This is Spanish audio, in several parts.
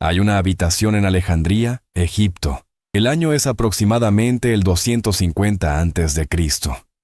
Hay una habitación en Alejandría, Egipto. El año es aproximadamente el 250 a.C.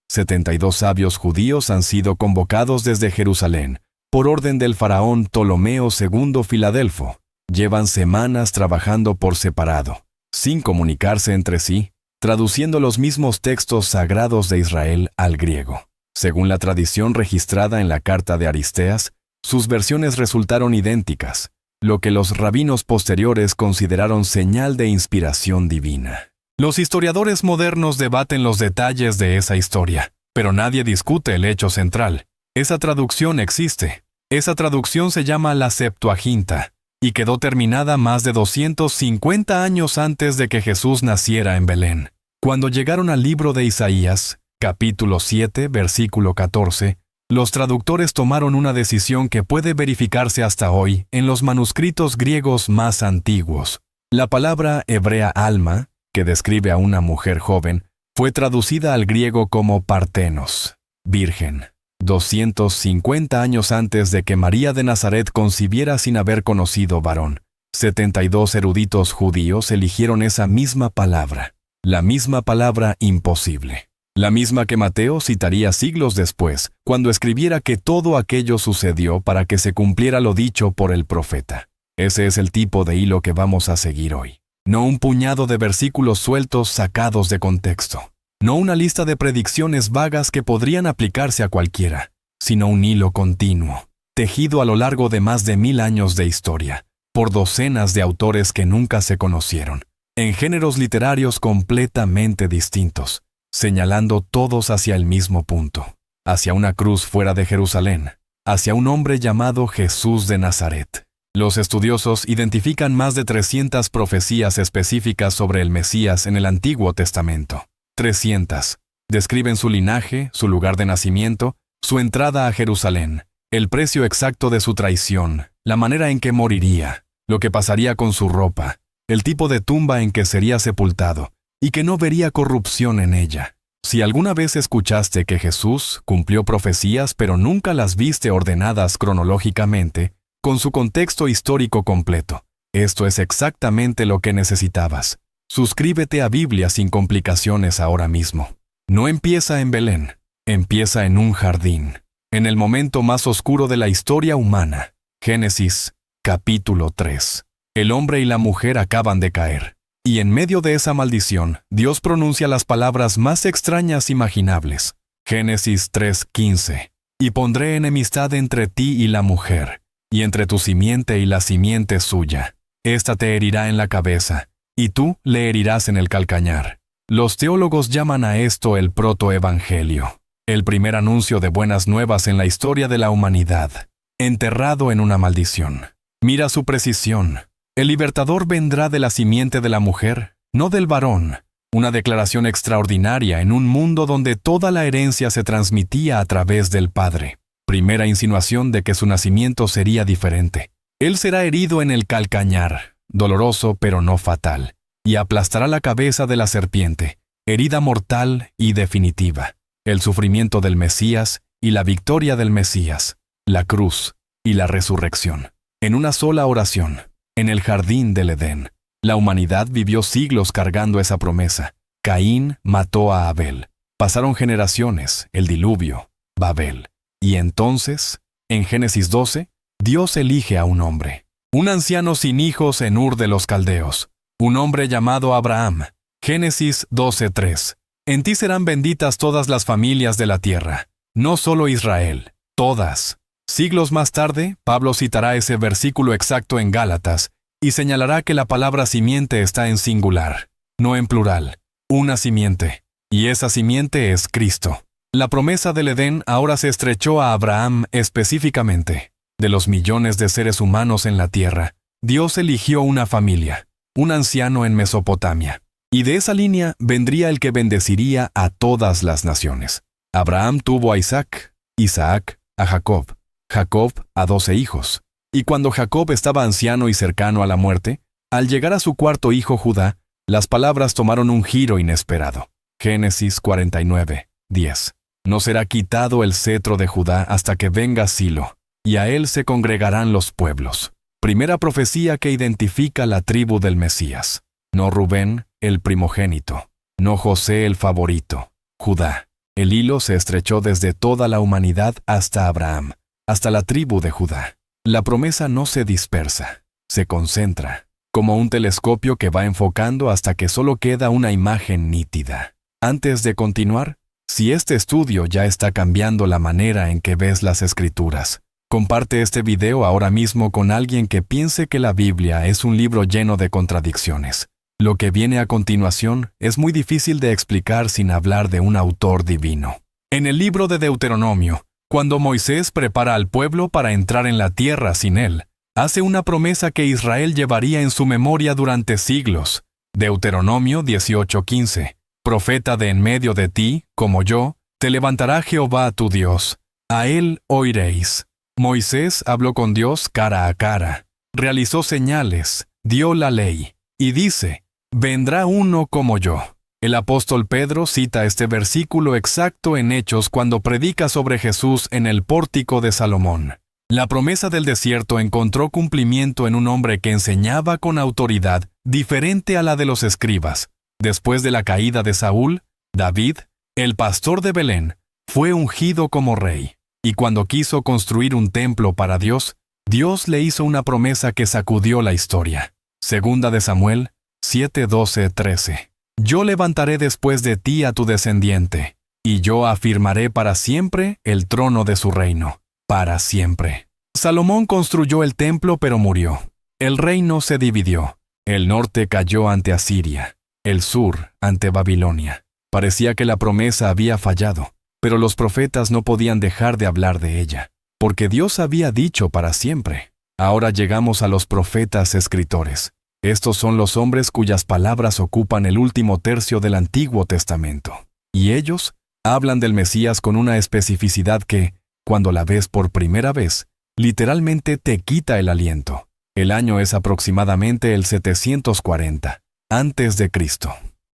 72 sabios judíos han sido convocados desde Jerusalén, por orden del faraón Ptolomeo II Filadelfo. Llevan semanas trabajando por separado, sin comunicarse entre sí, traduciendo los mismos textos sagrados de Israel al griego. Según la tradición registrada en la carta de Aristeas, sus versiones resultaron idénticas, lo que los rabinos posteriores consideraron señal de inspiración divina. Los historiadores modernos debaten los detalles de esa historia, pero nadie discute el hecho central. Esa traducción existe. Esa traducción se llama la Septuaginta, y quedó terminada más de 250 años antes de que Jesús naciera en Belén. Cuando llegaron al libro de Isaías, capítulo 7, versículo 14, los traductores tomaron una decisión que puede verificarse hasta hoy en los manuscritos griegos más antiguos. La palabra hebrea alma, que describe a una mujer joven, fue traducida al griego como partenos, virgen. 250 años antes de que María de Nazaret concibiera sin haber conocido varón, 72 eruditos judíos eligieron esa misma palabra, la misma palabra imposible. La misma que Mateo citaría siglos después, cuando escribiera que todo aquello sucedió para que se cumpliera lo dicho por el profeta. Ese es el tipo de hilo que vamos a seguir hoy. No un puñado de versículos sueltos sacados de contexto. No una lista de predicciones vagas que podrían aplicarse a cualquiera, sino un hilo continuo, tejido a lo largo de más de 1000 años de historia, por docenas de autores que nunca se conocieron, en géneros literarios completamente distintos, señalando todos hacia el mismo punto, hacia una cruz fuera de Jerusalén, hacia un hombre llamado Jesús de Nazaret. Los estudiosos identifican más de 300 profecías específicas sobre el Mesías en el Antiguo Testamento. 300. Describen su linaje, su lugar de nacimiento, su entrada a Jerusalén, el precio exacto de su traición, la manera en que moriría, lo que pasaría con su ropa, el tipo de tumba en que sería sepultado, y que no vería corrupción en ella. Si alguna vez escuchaste que Jesús cumplió profecías pero nunca las viste ordenadas cronológicamente, con su contexto histórico completo, esto es exactamente lo que necesitabas. Suscríbete a Biblia sin complicaciones ahora mismo. No empieza en Belén, empieza en un jardín, en el momento más oscuro de la historia humana. Génesis, capítulo 3. El hombre y la mujer acaban de caer. Y en medio de esa maldición, Dios pronuncia las palabras más extrañas imaginables. Génesis 3:15. Y pondré enemistad entre ti y la mujer, y entre tu simiente y la simiente suya. Esta te herirá en la cabeza, y tú le herirás en el calcañar. Los teólogos llaman a esto el protoevangelio, el primer anuncio de buenas nuevas en la historia de la humanidad, enterrado en una maldición. Mira su precisión. El libertador vendrá de la simiente de la mujer, no del varón. Una declaración extraordinaria en un mundo donde toda la herencia se transmitía a través del padre. Primera insinuación de que su nacimiento sería diferente. Él será herido en el calcañar, doloroso pero no fatal, y aplastará la cabeza de la serpiente, herida mortal y definitiva. El sufrimiento del Mesías y la victoria del Mesías, la cruz y la resurrección. En una sola oración. En el jardín del Edén, la humanidad vivió siglos cargando esa promesa. Caín mató a Abel. Pasaron generaciones, el diluvio, Babel. Y entonces, en Génesis 12, Dios elige a un hombre. Un anciano sin hijos en Ur de los Caldeos. Un hombre llamado Abraham. Génesis 12:3. En ti serán benditas todas las familias de la tierra. No solo Israel, todas. Siglos más tarde, Pablo citará ese versículo exacto en Gálatas y señalará que la palabra simiente está en singular, no en plural. Una simiente. Y esa simiente es Cristo. La promesa del Edén ahora se estrechó a Abraham específicamente. De los millones de seres humanos en la tierra, Dios eligió una familia, un anciano en Mesopotamia. Y de esa línea vendría el que bendeciría a todas las naciones. Abraham tuvo a Isaac, Isaac a Jacob, Jacob a 12 hijos. Y cuando Jacob estaba anciano y cercano a la muerte, al llegar a su cuarto hijo Judá, las palabras tomaron un giro inesperado. Génesis 49:10. No será quitado el cetro de Judá hasta que venga Silo, y a él se congregarán los pueblos. Primera profecía que identifica la tribu del Mesías. No Rubén, el primogénito. No José, el favorito. Judá. El hilo se estrechó desde toda la humanidad hasta Abraham, hasta la tribu de Judá. La promesa no se dispersa, se concentra, como un telescopio que va enfocando hasta que solo queda una imagen nítida. Antes de continuar, si este estudio ya está cambiando la manera en que ves las Escrituras, comparte este video ahora mismo con alguien que piense que la Biblia es un libro lleno de contradicciones. Lo que viene a continuación es muy difícil de explicar sin hablar de un autor divino. En el libro de Deuteronomio, cuando Moisés prepara al pueblo para entrar en la tierra sin él, hace una promesa que Israel llevaría en su memoria durante siglos. Deuteronomio 18:15. Profeta de en medio de ti, como yo, te levantará Jehová tu Dios. A él oiréis. Moisés habló con Dios cara a cara, realizó señales, dio la ley, y dice, vendrá uno como yo. El apóstol Pedro cita este versículo exacto en Hechos cuando predica sobre Jesús en el pórtico de Salomón. La promesa del desierto encontró cumplimiento en un hombre que enseñaba con autoridad diferente a la de los escribas. Después de la caída de Saúl, David, el pastor de Belén, fue ungido como rey. Y cuando quiso construir un templo para Dios, Dios le hizo una promesa que sacudió la historia. Segunda de Samuel 7:12-13. Yo levantaré después de ti a tu descendiente, y yo afirmaré para siempre el trono de su reino, para siempre. Salomón construyó el templo pero murió. El reino se dividió. El norte cayó ante Asiria, el sur ante Babilonia. Parecía que la promesa había fallado, pero los profetas no podían dejar de hablar de ella, porque Dios había dicho para siempre. Ahora llegamos a los profetas escritores. Estos son los hombres cuyas palabras ocupan el último tercio del Antiguo Testamento. Y ellos hablan del Mesías con una especificidad que, cuando la ves por primera vez, literalmente te quita el aliento. El año es aproximadamente el 740, antes de Cristo.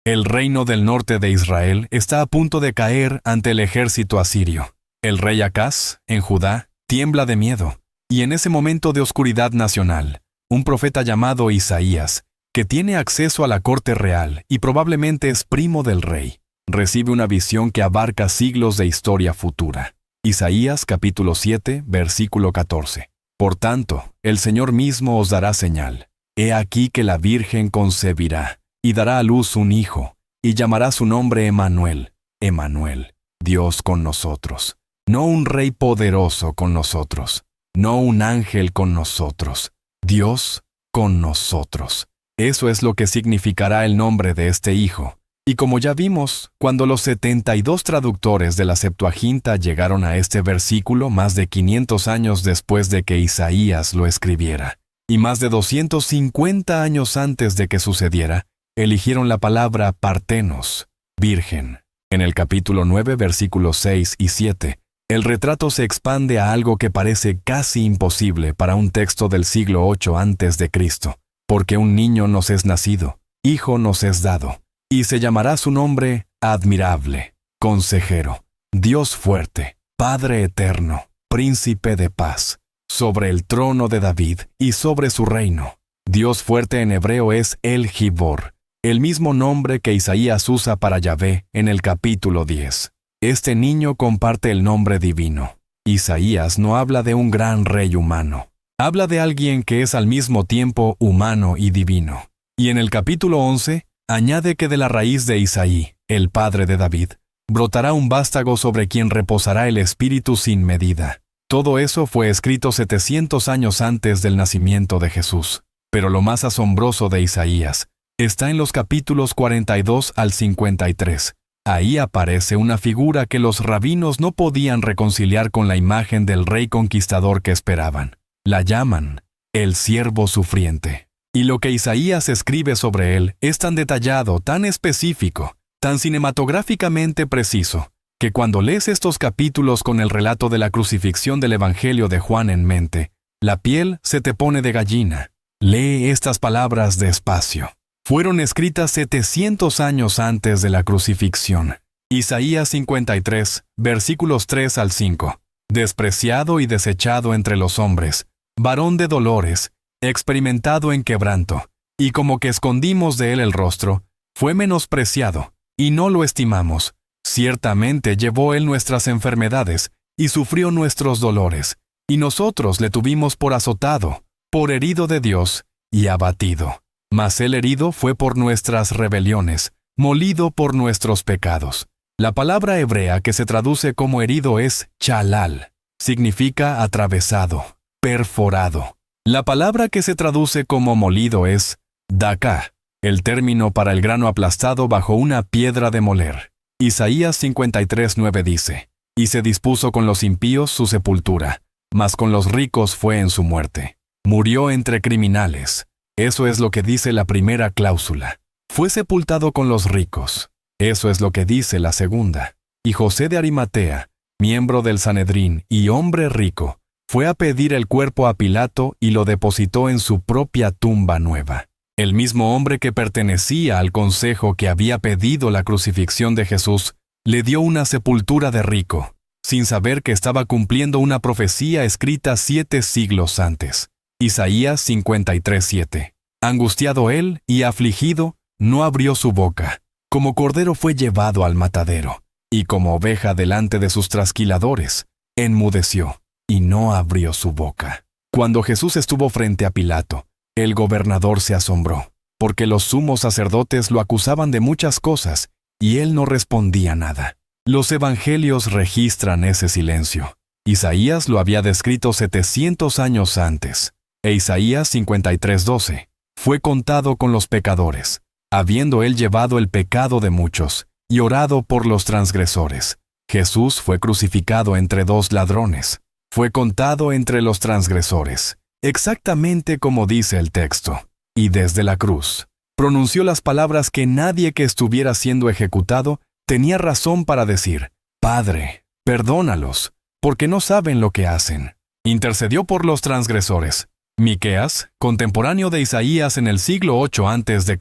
El reino del norte de Israel está a punto de caer ante el ejército asirio. El rey Acaz, en Judá, tiembla de miedo, y en ese momento de oscuridad nacional, un profeta llamado Isaías, que tiene acceso a la corte real y probablemente es primo del rey, recibe una visión que abarca siglos de historia futura. Isaías capítulo 7, versículo 14. Por tanto, el Señor mismo os dará señal. He aquí que la Virgen concebirá, y dará a luz un hijo, y llamará su nombre Emmanuel. Emmanuel, Dios con nosotros. No un rey poderoso con nosotros, no un ángel con nosotros. Dios con nosotros. Eso es lo que significará el nombre de este hijo. Y como ya vimos, cuando los 72 traductores de la Septuaginta llegaron a este versículo más de 500 años después de que Isaías lo escribiera, y más de 250 años antes de que sucediera, eligieron la palabra partenos, virgen. En el capítulo 9, versículos 6 y 7, el retrato se expande a algo que parece casi imposible para un texto del siglo VIII antes de Cristo, porque un niño nos es nacido, hijo nos es dado, y se llamará su nombre admirable, consejero, Dios fuerte, Padre eterno, príncipe de paz, sobre el trono de David y sobre su reino. Dios fuerte en hebreo es El Gibor, el mismo nombre que Isaías usa para Yahvé en el capítulo 10. Este niño comparte el nombre divino. Isaías no habla de un gran rey humano. Habla de alguien que es al mismo tiempo humano y divino. Y en el capítulo 11, añade que de la raíz de Isaí, el padre de David, brotará un vástago sobre quien reposará el espíritu sin medida. Todo eso fue escrito 700 años antes del nacimiento de Jesús. Pero lo más asombroso de Isaías está en los capítulos 42 al 53. Ahí aparece una figura que los rabinos no podían reconciliar con la imagen del rey conquistador que esperaban. La llaman el siervo sufriente. Y lo que Isaías escribe sobre él es tan detallado, tan específico, tan cinematográficamente preciso, que cuando lees estos capítulos con el relato de la crucifixión del Evangelio de Juan en mente, la piel se te pone de gallina. Lee estas palabras despacio. Fueron escritas 700 años antes de la crucifixión. Isaías 53, versículos 3 al 5. Despreciado y desechado entre los hombres, varón de dolores, experimentado en quebranto, y como que escondimos de él el rostro, fue menospreciado, y no lo estimamos. Ciertamente llevó él nuestras enfermedades, y sufrió nuestros dolores, y nosotros le tuvimos por azotado, por herido de Dios, y abatido. Mas el herido fue por nuestras rebeliones, molido por nuestros pecados. La palabra hebrea que se traduce como herido es chalal. Significa atravesado, perforado. La palabra que se traduce como molido es daká, el término para el grano aplastado bajo una piedra de moler. Isaías 53:9 dice, «Y se dispuso con los impíos su sepultura, mas con los ricos fue en su muerte. Murió entre criminales». Eso es lo que dice la primera cláusula. Fue sepultado con los ricos. Eso es lo que dice la segunda. Y José de Arimatea, miembro del Sanedrín y hombre rico, fue a pedir el cuerpo a Pilato y lo depositó en su propia tumba nueva. El mismo hombre que pertenecía al consejo que había pedido la crucifixión de Jesús, le dio una sepultura de rico, sin saber que estaba cumpliendo una profecía escrita 7 siglos antes. Isaías 53:7. Angustiado él y afligido, no abrió su boca. Como cordero fue llevado al matadero, y como oveja delante de sus trasquiladores, enmudeció, y no abrió su boca. Cuando Jesús estuvo frente a Pilato, el gobernador se asombró, porque los sumos sacerdotes lo acusaban de muchas cosas, y él no respondía nada. Los evangelios registran ese silencio. Isaías lo había descrito 700 años antes. Isaías 53:12. Fue contado con los pecadores, habiendo él llevado el pecado de muchos, y orado por los transgresores. Jesús fue crucificado entre 2 ladrones. Fue contado entre los transgresores, exactamente como dice el texto. Y desde la cruz, pronunció las palabras que nadie que estuviera siendo ejecutado tenía razón para decir: «Padre, perdónalos, porque no saben lo que hacen». Intercedió por los transgresores. Miqueas, contemporáneo de Isaías en el siglo 8 a.C.,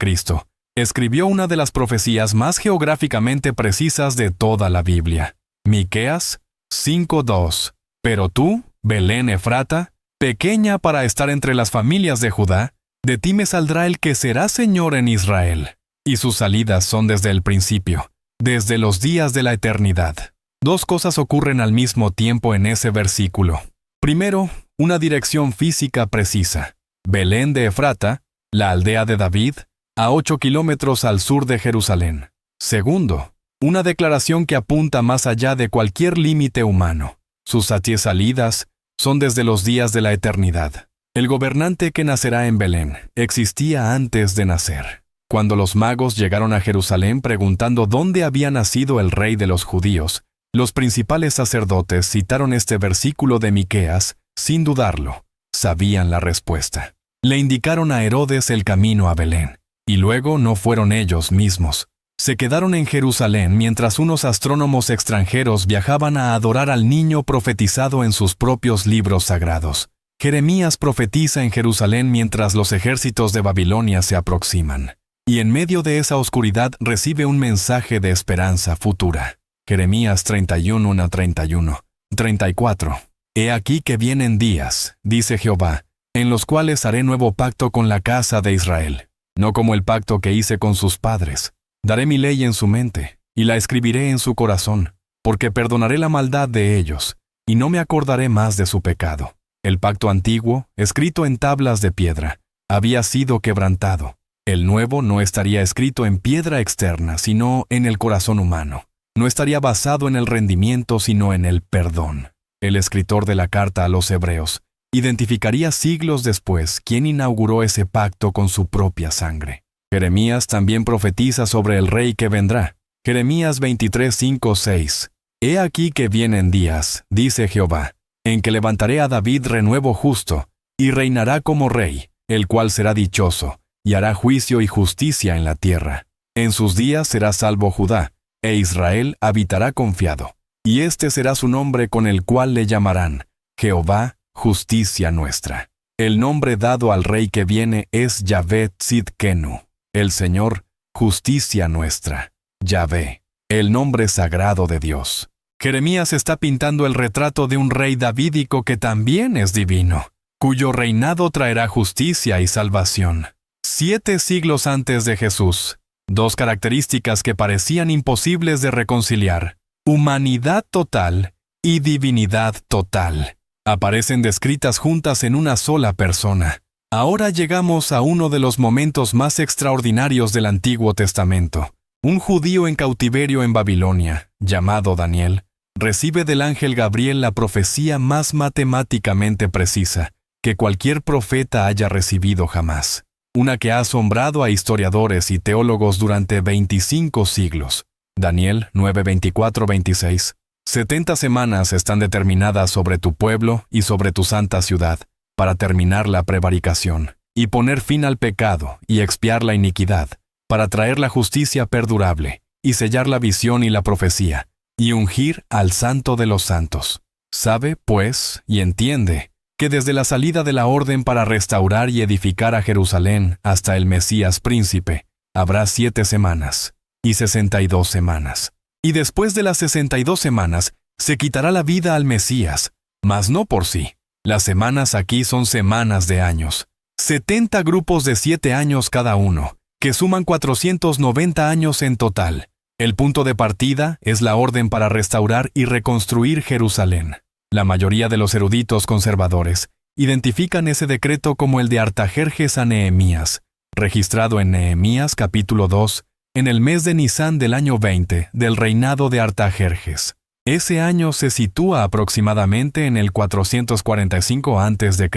escribió una de las profecías más geográficamente precisas de toda la Biblia. Miqueas 5:2. Pero tú, Belén Efrata, pequeña para estar entre las familias de Judá, de ti me saldrá el que será Señor en Israel, y sus salidas son desde el principio, desde los días de la eternidad. 2 cosas ocurren al mismo tiempo en ese versículo. Primero, una dirección física precisa. Belén de Efrata, la aldea de David, a 8 kilómetros al sur de Jerusalén. Segundo, una declaración que apunta más allá de cualquier límite humano. Sus salidas son desde los días de la eternidad. El gobernante que nacerá en Belén existía antes de nacer. Cuando los magos llegaron a Jerusalén preguntando dónde había nacido el rey de los judíos, los principales sacerdotes citaron este versículo de Miqueas sin dudarlo. Sabían la respuesta. Le indicaron a Herodes el camino a Belén, y luego no fueron ellos mismos. Se quedaron en Jerusalén mientras unos astrónomos extranjeros viajaban a adorar al niño profetizado en sus propios libros sagrados. Jeremías profetiza en Jerusalén mientras los ejércitos de Babilonia se aproximan, y en medio de esa oscuridad recibe un mensaje de esperanza futura. Jeremías 31:31, 34. He aquí que vienen días, dice Jehová, en los cuales haré nuevo pacto con la casa de Israel, no como el pacto que hice con sus padres. Daré mi ley en su mente, y la escribiré en su corazón, porque perdonaré la maldad de ellos, y no me acordaré más de su pecado. El pacto antiguo, escrito en tablas de piedra, había sido quebrantado. El nuevo no estaría escrito en piedra externa, sino en el corazón humano. No estaría basado en el rendimiento, sino en el perdón. El escritor de la carta a los Hebreos identificaría siglos después quién inauguró ese pacto con su propia sangre. Jeremías también profetiza sobre el rey que vendrá. Jeremías 23:5-6. He aquí que vienen días, dice Jehová, en que levantaré a David renuevo justo, y reinará como rey, el cual será dichoso, y hará juicio y justicia en la tierra. En sus días será salvo Judá, e Israel habitará confiado. Y este será su nombre con el cual le llamarán Jehová, justicia nuestra. El nombre dado al rey que viene es Yahvé Tzidkenu, el Señor, justicia nuestra. Yahvé, el nombre sagrado de Dios. Jeremías está pintando el retrato de un rey davídico que también es divino, cuyo reinado traerá justicia y salvación. 7 siglos antes de Jesús. 2 características que parecían imposibles de reconciliar: humanidad total y divinidad total. Aparecen descritas juntas en una sola persona. Ahora llegamos a uno de los momentos más extraordinarios del Antiguo Testamento. Un judío en cautiverio en Babilonia, llamado Daniel, recibe del ángel Gabriel la profecía más matemáticamente precisa que cualquier profeta haya recibido jamás. Una que ha asombrado a historiadores y teólogos durante 25 siglos. Daniel 9:24-26. 70 semanas están determinadas sobre tu pueblo y sobre tu santa ciudad, para terminar la prevaricación, y poner fin al pecado y expiar la iniquidad, para traer la justicia perdurable, y sellar la visión y la profecía, y ungir al Santo de los Santos. Sabe, pues, y entiende, que desde la salida de la orden para restaurar y edificar a Jerusalén hasta el Mesías príncipe, habrá 7 semanas, y 62 semanas. Y después de las 62 semanas, se quitará la vida al Mesías, mas no por sí. Las semanas aquí son semanas de años. 70 grupos de 7 años cada uno, que suman 490 años en total. El punto de partida es la orden para restaurar y reconstruir Jerusalén. La mayoría de los eruditos conservadores identifican ese decreto como el de Artajerjes a Nehemías, registrado en Nehemías capítulo 2, en el mes de Nisán del año 20 del reinado de Artajerjes. Ese año se sitúa aproximadamente en el 445 a.C.,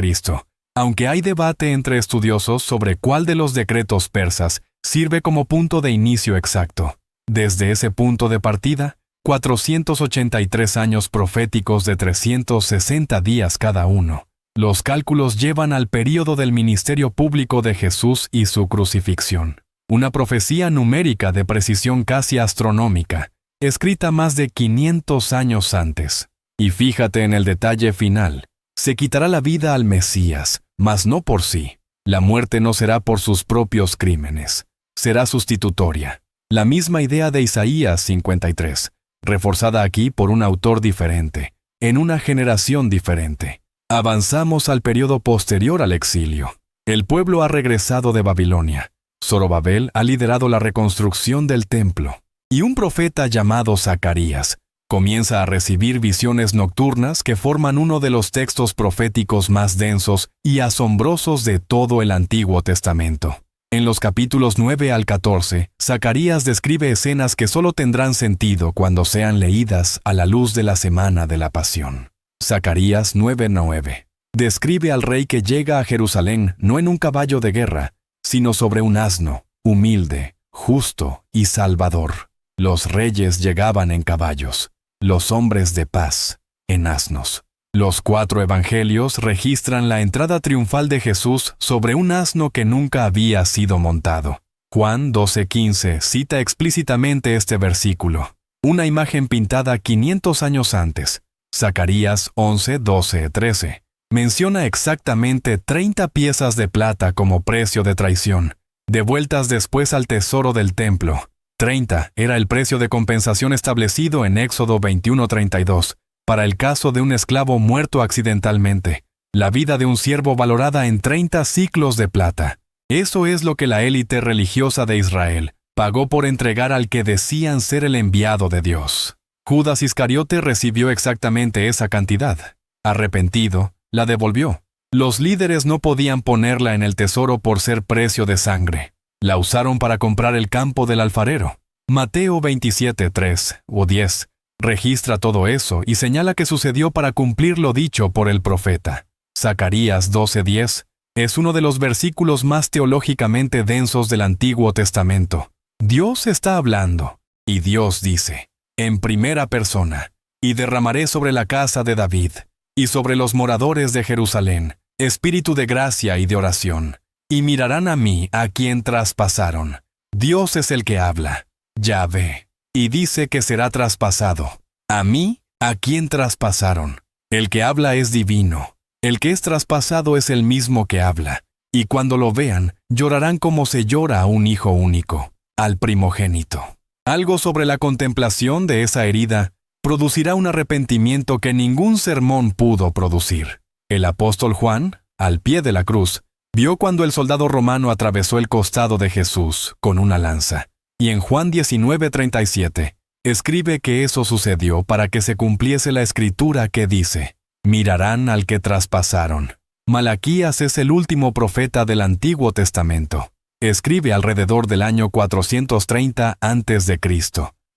aunque hay debate entre estudiosos sobre cuál de los decretos persas sirve como punto de inicio exacto. Desde ese punto de partida, 483 años proféticos de 360 días cada uno. Los cálculos llevan al período del ministerio público de Jesús y su crucifixión. Una profecía numérica de precisión casi astronómica, escrita más de 500 años antes. Y fíjate en el detalle final. Se quitará la vida al Mesías, mas no por sí. La muerte no será por sus propios crímenes. Será sustitutoria. La misma idea de Isaías 53, reforzada aquí por un autor diferente, en una generación diferente. Avanzamos al periodo posterior al exilio. El pueblo ha regresado de Babilonia. Zorobabel ha liderado la reconstrucción del templo. Y un profeta llamado Zacarías comienza a recibir visiones nocturnas que forman uno de los textos proféticos más densos y asombrosos de todo el Antiguo Testamento. En los capítulos 9 al 14, Zacarías describe escenas que solo tendrán sentido cuando sean leídas a la luz de la semana de la Pasión. Zacarías 9:9 describe al rey que llega a Jerusalén no en un caballo de guerra, sino sobre un asno, humilde, justo y salvador. Los reyes llegaban en caballos, los hombres de paz en asnos. Los 4 evangelios registran la entrada triunfal de Jesús sobre un asno que nunca había sido montado. Juan 12:15 cita explícitamente este versículo, una imagen pintada 500 años antes. Zacarías 11:12-13 menciona exactamente 30 piezas de plata como precio de traición, devueltas después al tesoro del templo. 30 era el precio de compensación establecido en Éxodo 21:32, para el caso de un esclavo muerto accidentalmente, la vida de un siervo valorada en 30 siclos de plata. Eso es lo que la élite religiosa de Israel pagó por entregar al que decían ser el enviado de Dios. Judas Iscariote recibió exactamente esa cantidad. Arrepentido, la devolvió. Los líderes no podían ponerla en el tesoro por ser precio de sangre. La usaron para comprar el campo del alfarero. Mateo 27:3 o 10 registra todo eso y señala que sucedió para cumplir lo dicho por el profeta. Zacarías 12:10 es uno de los versículos más teológicamente densos del Antiguo Testamento. Dios está hablando, y Dios dice, en primera persona, y derramaré sobre la casa de David, y sobre los moradores de Jerusalén, espíritu de gracia y de oración, y mirarán a mí a quien traspasaron. Dios es el que habla, Yahvé, y dice que será traspasado. A mí, a quien traspasaron. El que habla es divino. El que es traspasado es el mismo que habla. Y cuando lo vean, llorarán como se llora a un hijo único, al primogénito. Algo sobre la contemplación de esa herida producirá un arrepentimiento que ningún sermón pudo producir. El apóstol Juan, al pie de la cruz, vio cuando el soldado romano atravesó el costado de Jesús con una lanza. Y en Juan 19:37, escribe que eso sucedió para que se cumpliese la escritura que dice: mirarán al que traspasaron. Malaquías es el último profeta del Antiguo Testamento. Escribe alrededor del año 430 a.C.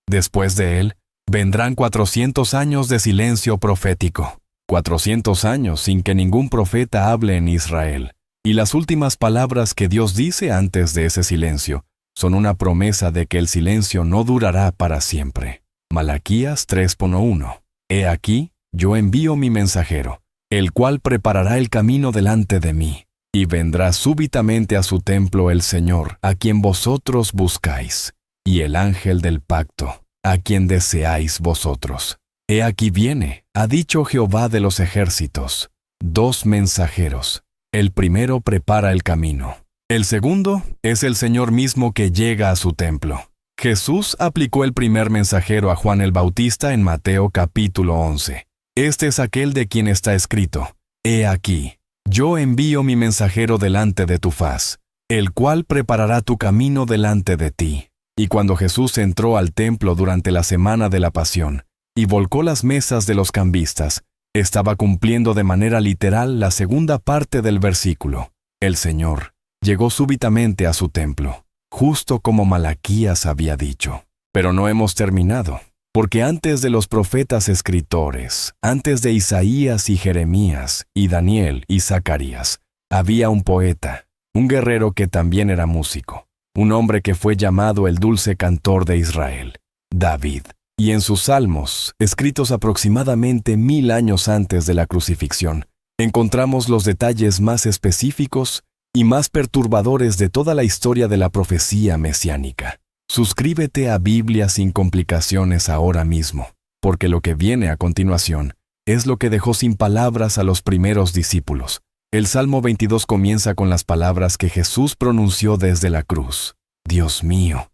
Después de él, vendrán 400 años de silencio profético. 400 años sin que ningún profeta hable en Israel. Y las últimas palabras que Dios dice antes de ese silencio son una promesa de que el silencio no durará para siempre. Malaquías 3:1. He aquí, yo envío mi mensajero, el cual preparará el camino delante de mí, y vendrá súbitamente a su templo el Señor, a quien vosotros buscáis, y el ángel del pacto, a quien deseáis vosotros. He aquí viene, ha dicho Jehová de los ejércitos, 2 mensajeros. El primero prepara el camino. El segundo es el Señor mismo que llega a su templo. Jesús aplicó el primer mensajero a Juan el Bautista en Mateo capítulo 11. Este es aquel de quien está escrito: He aquí, yo envío mi mensajero delante de tu faz, el cual preparará tu camino delante de ti. Y cuando Jesús entró al templo durante la semana de la Pasión, y volcó las mesas de los cambistas, estaba cumpliendo de manera literal la segunda parte del versículo. El Señor llegó súbitamente a su templo, justo como Malaquías había dicho. Pero no hemos terminado, porque antes de los profetas escritores, antes de Isaías y Jeremías, y Daniel y Zacarías, había un poeta, un guerrero que también era músico, un hombre que fue llamado el dulce cantor de Israel, David. Y en sus salmos, escritos aproximadamente 1000 años antes de la crucifixión, encontramos los detalles más específicos y más perturbadores de toda la historia de la profecía mesiánica. Suscríbete a Biblia sin complicaciones ahora mismo, porque lo que viene a continuación es lo que dejó sin palabras a los primeros discípulos. El Salmo 22 comienza con las palabras que Jesús pronunció desde la cruz. Dios mío,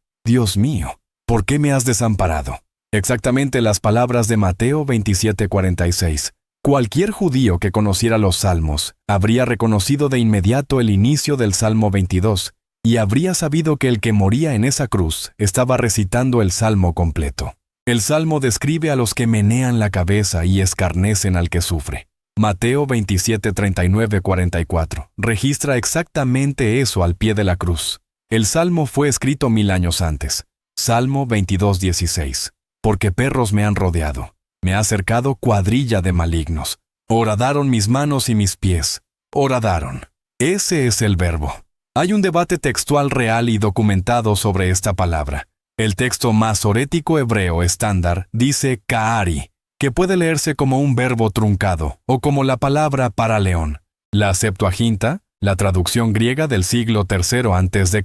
¿por qué me has desamparado? Exactamente las palabras de Mateo 27:46. Cualquier judío que conociera los salmos habría reconocido de inmediato el inicio del Salmo 22 y habría sabido que el que moría en esa cruz estaba recitando el salmo completo. El salmo describe a los que menean la cabeza y escarnecen al que sufre. Mateo 27:39-44 registra exactamente eso al pie de la cruz. El salmo fue escrito 1000 años antes. Salmo 22:16. Porque perros me han rodeado, me ha cercado cuadrilla de malignos. Horadaron mis manos y mis pies. Horadaron. Ese es el verbo. Hay un debate textual real y documentado sobre esta palabra. El texto masorético hebreo estándar dice kaari, que puede leerse como un verbo truncado o como la palabra para león. La Septuaginta, la traducción griega del siglo III a.C.,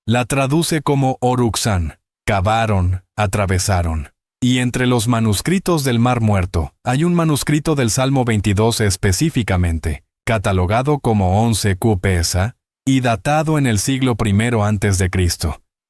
la traduce como oruxán. Cavaron, atravesaron. Y entre los manuscritos del Mar Muerto, hay un manuscrito del Salmo 22 específicamente, catalogado como 11 QPSA y datado en el siglo I a.C.,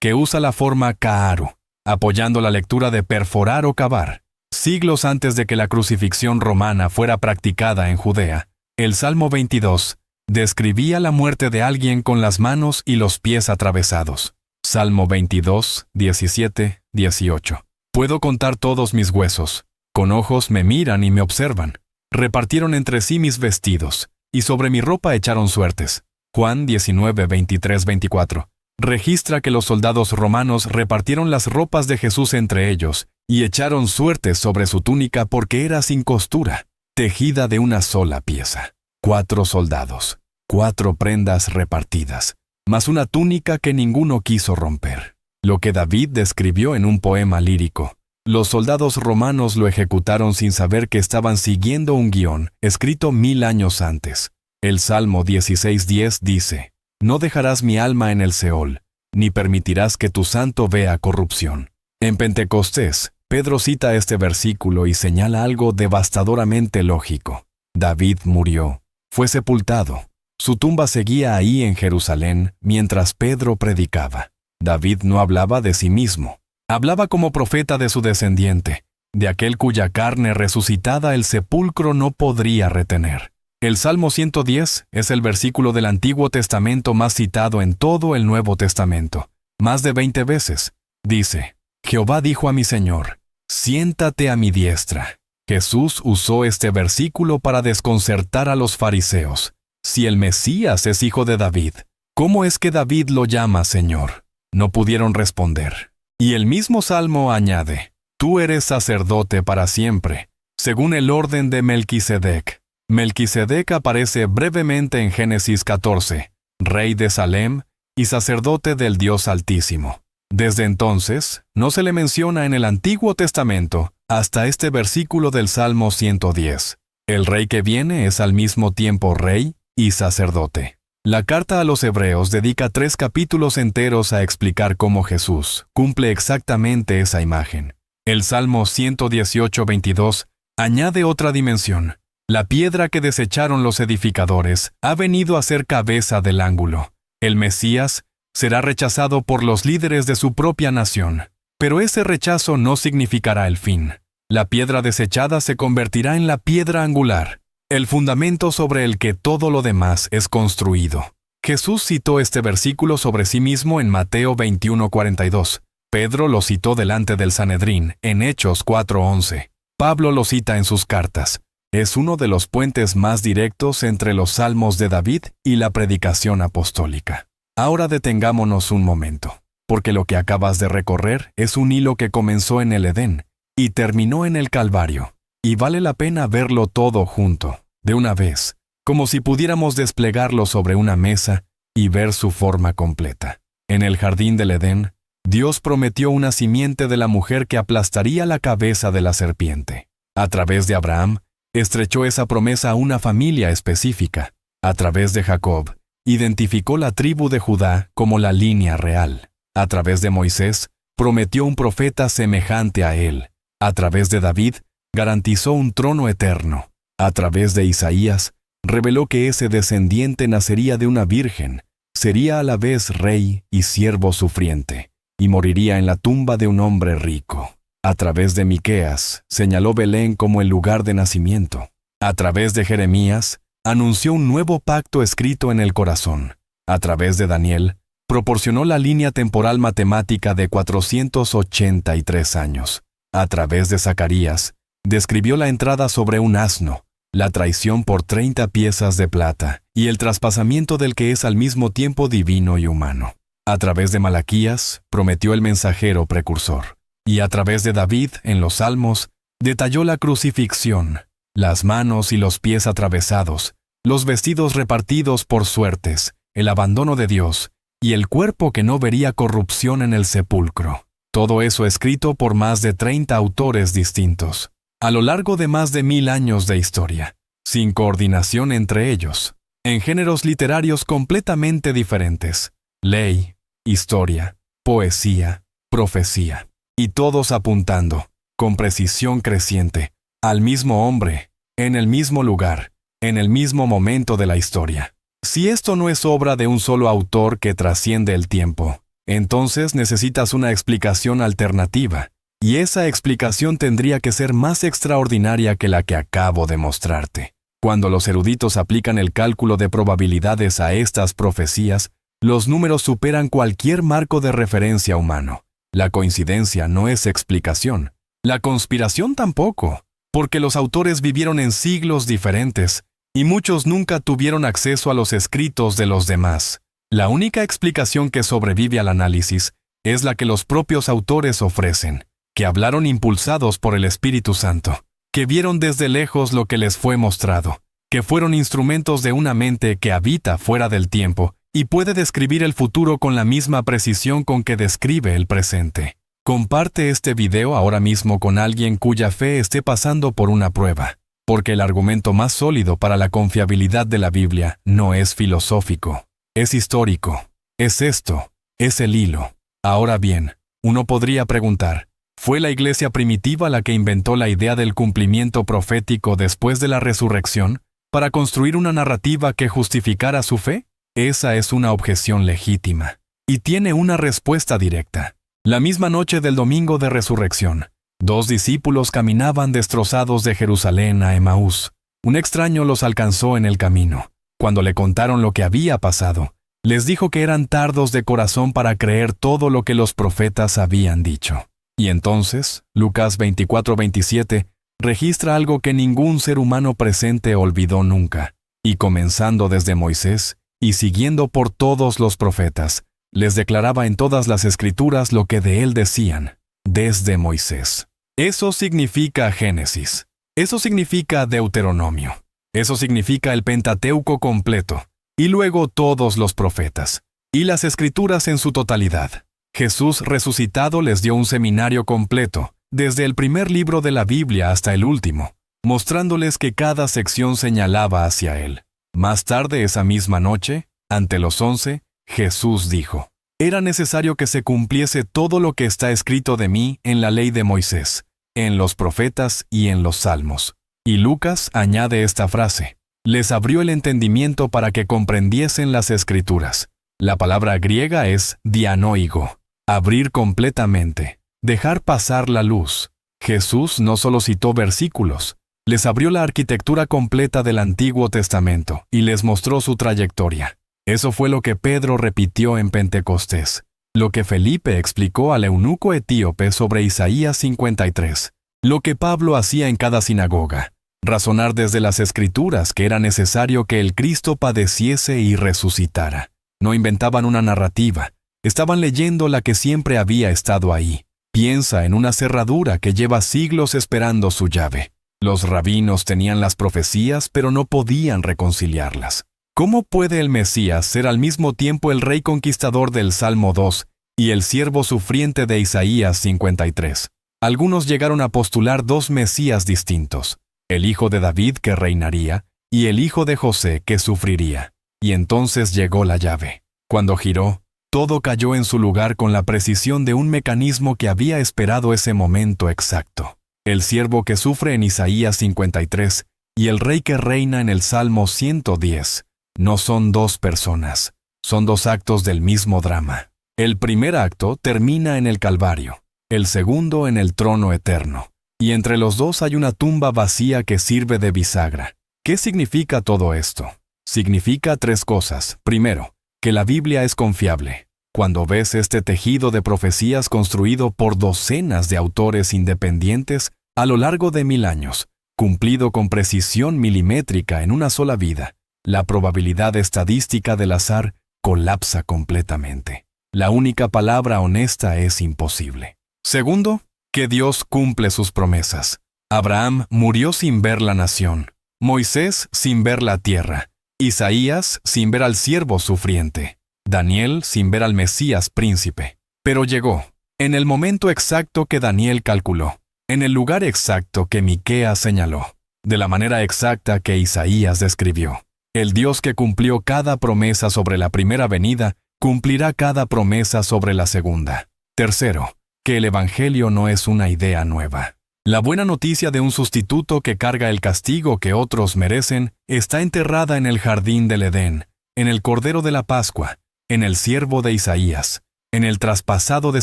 que usa la forma kaaru, apoyando la lectura de perforar o cavar. Siglos antes de que la crucifixión romana fuera practicada en Judea, el Salmo 22 describía la muerte de alguien con las manos y los pies atravesados. Salmo 22, 17, 18. Puedo contar todos mis huesos. Con ojos me miran y me observan. Repartieron entre sí mis vestidos, y sobre mi ropa echaron suertes. Juan 19, 23, 24. Registra que los soldados romanos repartieron las ropas de Jesús entre ellos, y echaron suertes sobre su túnica porque era sin costura, tejida de una sola pieza. 4 soldados, 4 prendas repartidas, más una túnica que ninguno quiso romper. Lo que David describió en un poema lírico. Los soldados romanos lo ejecutaron sin saber que estaban siguiendo un guión escrito 1000 años antes. El Salmo 16:10 dice: No dejarás mi alma en el Seol, ni permitirás que tu santo vea corrupción. En Pentecostés, Pedro cita este versículo y señala algo devastadoramente lógico. David murió, fue sepultado. Su tumba seguía ahí en Jerusalén mientras Pedro predicaba. David no hablaba de sí mismo. Hablaba como profeta de su descendiente, de aquel cuya carne resucitada el sepulcro no podría retener. El Salmo 110 es el versículo del Antiguo Testamento más citado en todo el Nuevo Testamento, más de 20 veces. Dice, Jehová dijo a mi Señor, siéntate a mi diestra. Jesús usó este versículo para desconcertar a los fariseos. Si el Mesías es hijo de David, ¿cómo es que David lo llama Señor? No pudieron responder. Y el mismo Salmo añade, tú eres sacerdote para siempre, según el orden de Melquisedec. Melquisedec aparece brevemente en Génesis 14, rey de Salem y sacerdote del Dios Altísimo. Desde entonces, no se le menciona en el Antiguo Testamento hasta este versículo del Salmo 110. El rey que viene es al mismo tiempo rey y sacerdote. La carta a los Hebreos dedica 3 capítulos enteros a explicar cómo Jesús cumple exactamente esa imagen. El Salmo 118:22 añade otra dimensión. La piedra que desecharon los edificadores ha venido a ser cabeza del ángulo. El Mesías será rechazado por los líderes de su propia nación. Pero ese rechazo no significará el fin. La piedra desechada se convertirá en la piedra angular, el fundamento sobre el que todo lo demás es construido. Jesús citó este versículo sobre sí mismo en Mateo 21:42. Pedro lo citó delante del Sanedrín en Hechos 4:11. Pablo lo cita en sus cartas. Es uno de los puentes más directos entre los salmos de David y la predicación apostólica. Ahora detengámonos un momento, porque lo que acabas de recorrer es un hilo que comenzó en el Edén y terminó en el Calvario, y vale la pena verlo todo junto, de una vez, como si pudiéramos desplegarlo sobre una mesa y ver su forma completa. En el jardín del Edén, Dios prometió una simiente de la mujer que aplastaría la cabeza de la serpiente. A través de Abraham, estrechó esa promesa a una familia específica. A través de Jacob, identificó la tribu de Judá como la línea real. A través de Moisés, prometió un profeta semejante a él. A través de David, garantizó un trono eterno. A través de Isaías, reveló que ese descendiente nacería de una virgen, sería a la vez rey y siervo sufriente, y moriría en la tumba de un hombre rico. A través de Miqueas, señaló Belén como el lugar de nacimiento. A través de Jeremías, anunció un nuevo pacto escrito en el corazón. A través de Daniel, proporcionó la línea temporal matemática de 483 años. A través de Zacarías, describió la entrada sobre un asno, la traición por 30 piezas de plata y el traspasamiento del que es al mismo tiempo divino y humano. A través de Malaquías, prometió el mensajero precursor. Y a través de David, en los Salmos, detalló la crucifixión, las manos y los pies atravesados, los vestidos repartidos por suertes, el abandono de Dios y el cuerpo que no vería corrupción en el sepulcro. Todo eso escrito por más de 30 autores distintos, a lo largo de más de 1000 años de historia, sin coordinación entre ellos, en géneros literarios completamente diferentes: ley, historia, poesía, profecía. Y todos apuntando, con precisión creciente, al mismo hombre, en el mismo lugar, en el mismo momento de la historia. Si esto no es obra de un solo autor que trasciende el tiempo, entonces necesitas una explicación alternativa, y esa explicación tendría que ser más extraordinaria que la que acabo de mostrarte. Cuando los eruditos aplican el cálculo de probabilidades a estas profecías, los números superan cualquier marco de referencia humano. La coincidencia no es explicación. La conspiración tampoco, porque los autores vivieron en siglos diferentes y muchos nunca tuvieron acceso a los escritos de los demás. La única explicación que sobrevive al análisis es la que los propios autores ofrecen, que hablaron impulsados por el Espíritu Santo, que vieron desde lejos lo que les fue mostrado, que fueron instrumentos de una mente que habita fuera del tiempo y puede describir el futuro con la misma precisión con que describe el presente. Comparte este video ahora mismo con alguien cuya fe esté pasando por una prueba, porque el argumento más sólido para la confiabilidad de la Biblia no es filosófico, es histórico. Es esto, es el hilo. Ahora bien, uno podría preguntar, ¿fue la iglesia primitiva la que inventó la idea del cumplimiento profético después de la resurrección para construir una narrativa que justificara su fe? Esa es una objeción legítima, y tiene una respuesta directa. La misma noche del domingo de resurrección, 2 discípulos caminaban destrozados de Jerusalén a Emaús. Un extraño los alcanzó en el camino. Cuando le contaron lo que había pasado, les dijo que eran tardos de corazón para creer todo lo que los profetas habían dicho. Y entonces, Lucas 24:27, registra algo que ningún ser humano presente olvidó nunca. Y comenzando desde Moisés, y siguiendo por todos los profetas, les declaraba en todas las Escrituras lo que de él decían, desde Moisés. Eso significa Génesis. Eso significa Deuteronomio. Eso significa el Pentateuco completo. Y luego todos los profetas. Y las Escrituras en su totalidad. Jesús resucitado les dio un seminario completo, desde el primer libro de la Biblia hasta el último, mostrándoles que cada sección señalaba hacia él. Más tarde esa misma noche, ante los 11, Jesús dijo, «Era necesario que se cumpliese todo lo que está escrito de mí en la ley de Moisés, en los profetas y en los salmos». Y Lucas añade esta frase, «Les abrió el entendimiento para que comprendiesen las Escrituras». La palabra griega es dianoigo, abrir completamente, dejar pasar la luz. Jesús no solo citó versículos, les abrió la arquitectura completa del Antiguo Testamento y les mostró su trayectoria. Eso fue lo que Pedro repitió en Pentecostés, lo que Felipe explicó al eunuco etíope sobre Isaías 53, lo que Pablo hacía en cada sinagoga, razonar desde las Escrituras que era necesario que el Cristo padeciese y resucitara. No inventaban una narrativa, estaban leyendo la que siempre había estado ahí. Piensa en una cerradura que lleva siglos esperando su llave. Los rabinos tenían las profecías, pero no podían reconciliarlas. ¿Cómo puede el Mesías ser al mismo tiempo el rey conquistador del Salmo 2 y el siervo sufriente de Isaías 53? Algunos llegaron a postular dos Mesías distintos, el hijo de David que reinaría y el hijo de José que sufriría. Y entonces llegó la llave. Cuando giró, todo cayó en su lugar con la precisión de un mecanismo que había esperado ese momento exacto. El siervo que sufre en Isaías 53 y el rey que reina en el Salmo 110 no son dos personas, son dos actos del mismo drama. El primer acto termina en el Calvario, el segundo en el trono eterno, y entre los dos hay una tumba vacía que sirve de bisagra. ¿Qué significa todo esto? Significa tres cosas. Primero, que la Biblia es confiable. Cuando ves este tejido de profecías construido por docenas de autores independientes a lo largo de 1000 años, cumplido con precisión milimétrica en una sola vida, la probabilidad estadística del azar colapsa completamente. La única palabra honesta es imposible. Segundo, que Dios cumple sus promesas. Abraham murió sin ver la nación, Moisés sin ver la tierra, Isaías sin ver al siervo sufriente, Daniel sin ver al Mesías príncipe. Pero llegó, en el momento exacto que Daniel calculó, en el lugar exacto que Miqueas señaló, de la manera exacta que Isaías describió. El Dios que cumplió cada promesa sobre la primera venida, cumplirá cada promesa sobre la segunda. Tercero, que el Evangelio no es una idea nueva. La buena noticia de un sustituto que carga el castigo que otros merecen está enterrada en el jardín del Edén, en el Cordero de la Pascua, en el siervo de Isaías, en el traspasado de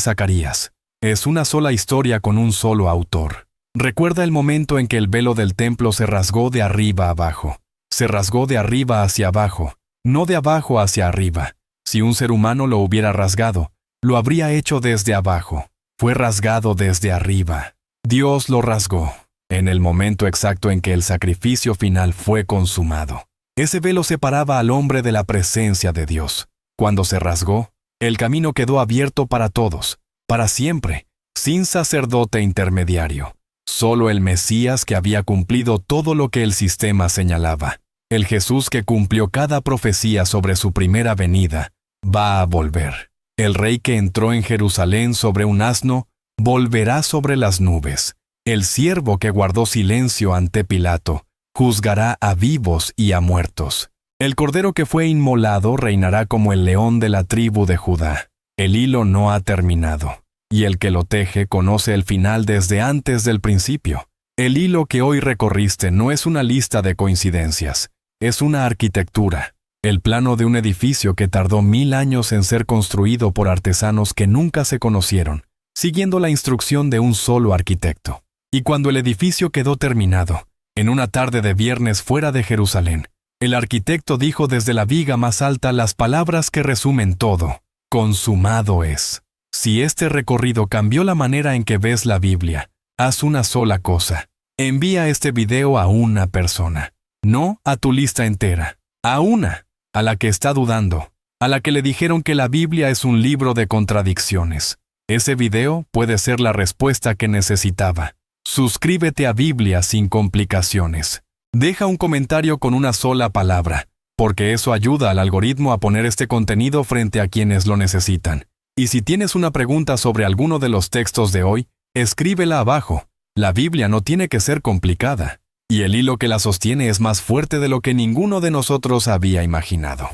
Zacarías. Es una sola historia con un solo autor. Recuerda el momento en que el velo del templo se rasgó de arriba a abajo. Se rasgó de arriba hacia abajo, no de abajo hacia arriba. Si un ser humano lo hubiera rasgado, lo habría hecho desde abajo. Fue rasgado desde arriba. Dios lo rasgó, en el momento exacto en que el sacrificio final fue consumado. Ese velo separaba al hombre de la presencia de Dios. Cuando se rasgó, el camino quedó abierto para todos, para siempre, sin sacerdote intermediario. Solo el Mesías que había cumplido todo lo que el sistema señalaba. El Jesús que cumplió cada profecía sobre su primera venida, va a volver. El Rey que entró en Jerusalén sobre un asno, volverá sobre las nubes. El siervo que guardó silencio ante Pilato, juzgará a vivos y a muertos. El Cordero que fue inmolado reinará como el león de la tribu de Judá. El hilo no ha terminado, y el que lo teje conoce el final desde antes del principio. El hilo que hoy recorriste no es una lista de coincidencias, es una arquitectura. El plano de un edificio que tardó 1000 años en ser construido por artesanos que nunca se conocieron, siguiendo la instrucción de un solo arquitecto. Y cuando el edificio quedó terminado, En una tarde de viernes fuera de Jerusalén, el arquitecto dijo desde la viga más alta las palabras que resumen todo: consumado es. Si este recorrido cambió la manera en que ves la Biblia, haz una sola cosa: envía este video a una persona. No a tu lista entera, a una, a la que está dudando, a la que le dijeron que la Biblia es un libro de contradicciones. Ese video puede ser la respuesta que necesitaba. Suscríbete a Biblia sin complicaciones. Deja un comentario con una sola palabra, porque eso ayuda al algoritmo a poner este contenido frente a quienes lo necesitan. Y si tienes una pregunta sobre alguno de los textos de hoy, escríbela abajo. La Biblia no tiene que ser complicada, y el hilo que la sostiene es más fuerte de lo que ninguno de nosotros había imaginado.